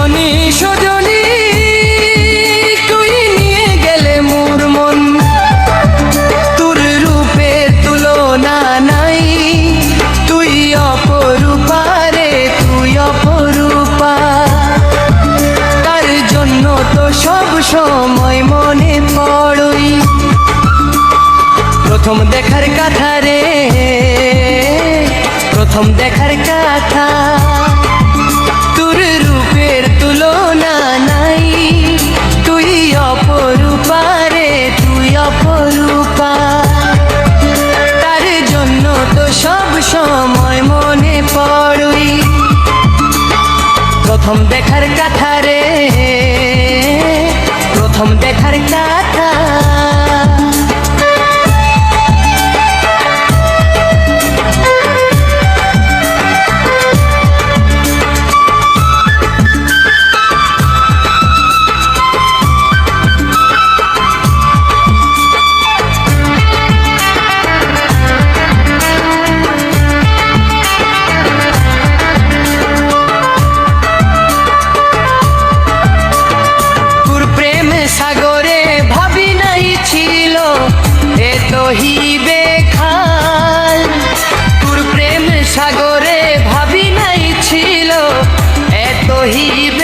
সজনী সজনী তুই নিয়ে গেলে মোর মন, তোর রূপের তুলনা নাই, তুই অপরূপা রে তুই অপরূপা। তার জন্য তো সব সময় মনে পড়ই, প্রথম দেখার কথা রে প্রথম দেখার কথা। তোর রূপের তুলনা নাই, তুই অপরূপা রে তুই অপরূপা। তার জন্য তো সব সময় মনে পড়ই, প্রথম দেখার কথা রে প্রথম দেখার কথা। সাগরে ভাবি নাই ছিল এত হিবে খাল, তোর প্রেম সাগরে ভাবি নাই ছিল এত হিবে